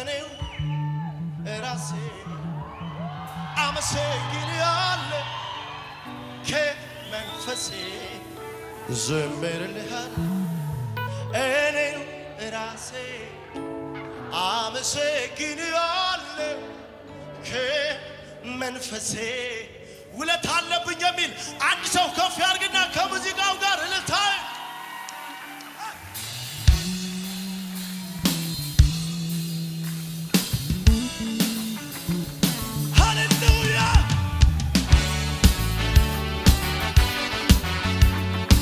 እኔው ራሴ አመሰግንሃለሁ ከመንፈሴ ዘምርልሃለሁ እኔው ራሴ አመሰግንሃለሁ ከመንፈሴ ውለታ አለብኝ የሚል አንድ ሰው ከፍ ያርግና ከሙዚቃው ጋር እልልታ ሃሌሉያ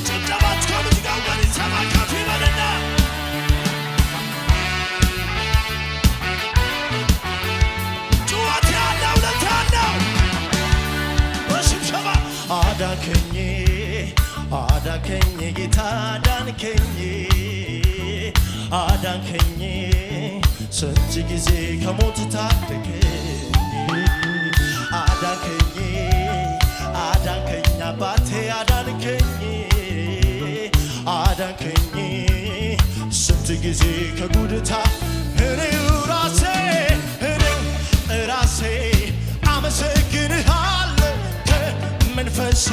ጭብጨባት ከሙዚቃው ጋር ይሰማ ከፍ ይበልና ጩኸት ያለው ውለታ አለው በሽብሸባ አዳንከኝ አዳንከኝ ጌታ አዳንከኝ አዳንከኝ ስንት ጊዜ ከሞት ታደገኝ አዳንከኝ አዳንከኝ አባቴ አዳንከኝ አዳንከኝ ስንት ጊዜ ከጉድታ እኔው ራሴ አመሰግንሃለሁ ከመንፈሴ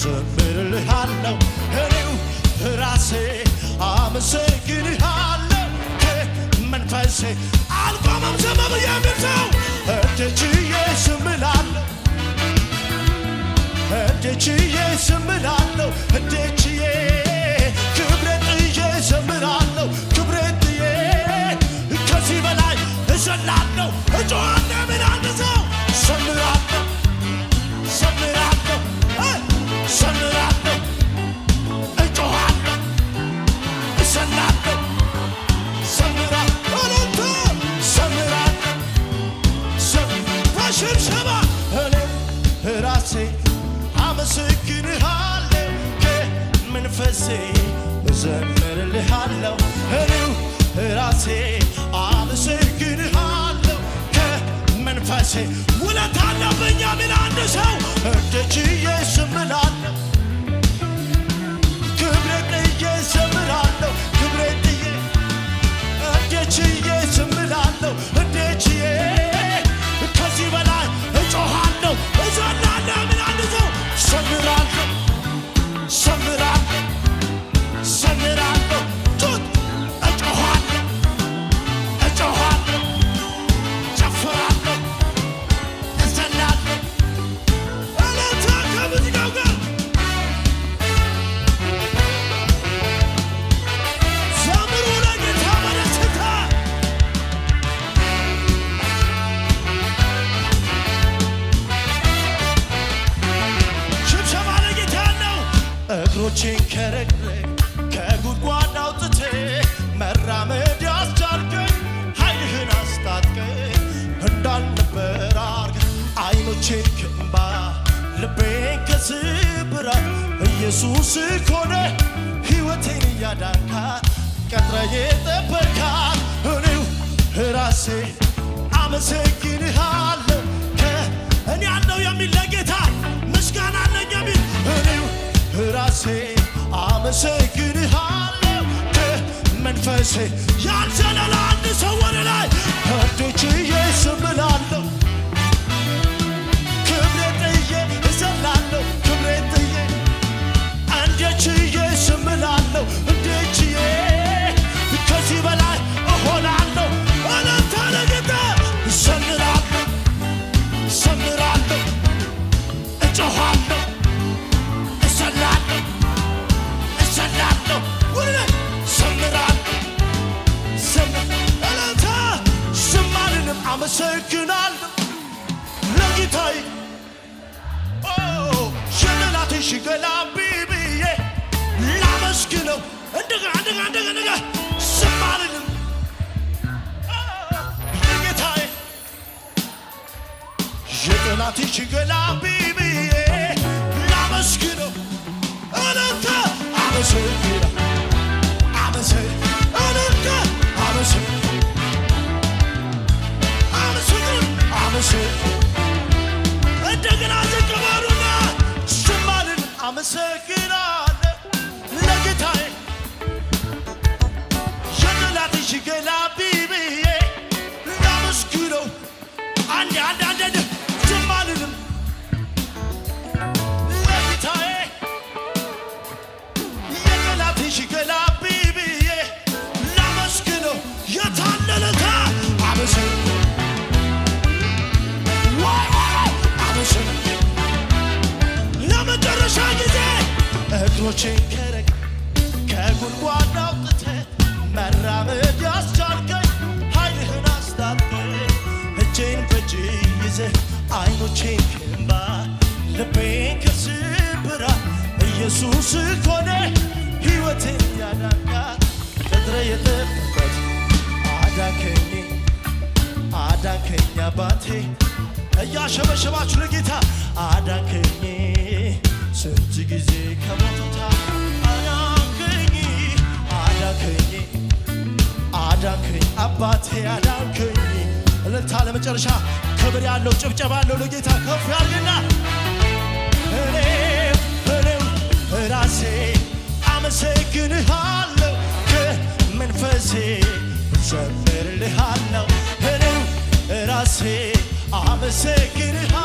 ዘምርልሃለሁ እኔው ራሴ አመሰግንሃለሁ ከመንፈሴ አልቆመም ዘመም የሚል ሰው እደችዬ ስምላለሁ እደችዬ ስምላለሁ እደችዬ ክብሬጥዬ ዘምራለሁ ክብሬጥዬ ከዚህ በላይ እዘላለሁ እጮሃለሁ ምን አንድ ሰው ዘምራለሁ ዘምራለሁ ዘምራለሁ እጮሃለሁ እዘላለሁ ዘምራለሁ ዘምራለሁ በሽብሸባ እኔው ራሴ አመሰግንሃለሁ ከመንፈሴ እዘምርልሃለሁ እኔው ራሴ አመሰግንሃለሁ ከመንፈሴ ውለታ አለብኝ የሚል አንድ ሰው እደችዬ ስምላለሁ ክብሬጥዬ ዘምራለሁ ክብሬጥዬ እደችዬ ስምላለሁ እደችዬ ከዚህ በላይ እጮሃለሁ እዘላለሁ የሚል አንድ ሰው ዘምራለሁ ዘምራለሁ ዘምራለሁ ጩት እጮሃለሁ እጮሃለሁ ጨፍራለሁ እዘላለሁ እልልታ ከሙዚቃው ጋር ዘምሩ ለጌታ በደስታ ሽብሸባ ለጌታ ነው እግሮቼን ከረግረግ ከጉድጓድ አውጥቴ መራመድ ያስቻልከኝ ኃይልህን አስታጥቀኝ እንዳልነበር አርገህ አይኖቼን ከእንባ ልቤን ከስብራት ኢየሱስ ኮነ ሕይወቴን እያዳንካት ቀጥረህ የጠበቅካት እኔው ራሴ አመሰግንሃለሁ እኔ ያለው የሚል ለጌታ ምስጋና አለኝ የሚል እኔው ራሴ አመሰግንሃለሁ ከመንፈሴ ያልዘለለ አንድ ሰው ወደ ላይ እጆችዬ ስምላለሁ ክብሬጥዬ እዘላለሁ ክብሬጥዬ እንዴችዬ ስምላለሁ እንዴችዬ ከዚህ በላይ እሆናለሁ እልልታ ለጌታ ዘምራለሁ ዘምራለሁ እጮሃለሁ እዘላለሁ እዘላለሁ ወደ ዘምራለሁ እልልታ ዝማሬንም አመሰግናለሁ ለጌታዬ ሽልላትን ሽገላቢ ብዬ ላመስግነው እንደገና ዝማሬንም ለጌታዬ ሽልላትን ሽገላቢ ብዬ ላመስግነው እልልታ አመሰግናለሁ እልልታ አመሰግናለሁ እንደገና ዝቅ በሉና ዝማሬን አመሰግናለሁ ለጌታዬ የጠላትሽ ገላቢ ብዬ አግዘ አይኖቼን ከእንባ ልቤን ከስብራት ኢየሱስ ኮነ ሕይወቴን ያዳንካት ቅጥረ የጠበበት አዳንከኝ አባቴ እያሸበሸባችሁ ለጌታ አዳንከኝ ስንት ጊዜ ከሞቱታ አዳንከኝ አባቴ አዳንከኝ። እልልታ ለመጨረሻ ክብር ያለው ጭብጨባ ያለው ለጌታ ከፍ ያርግና እኔው ራሴ አመሰግንሃለሁ ከመንፈሴ ዘምርልሃለሁ እኔው ራሴ አመሰግንሃለሁ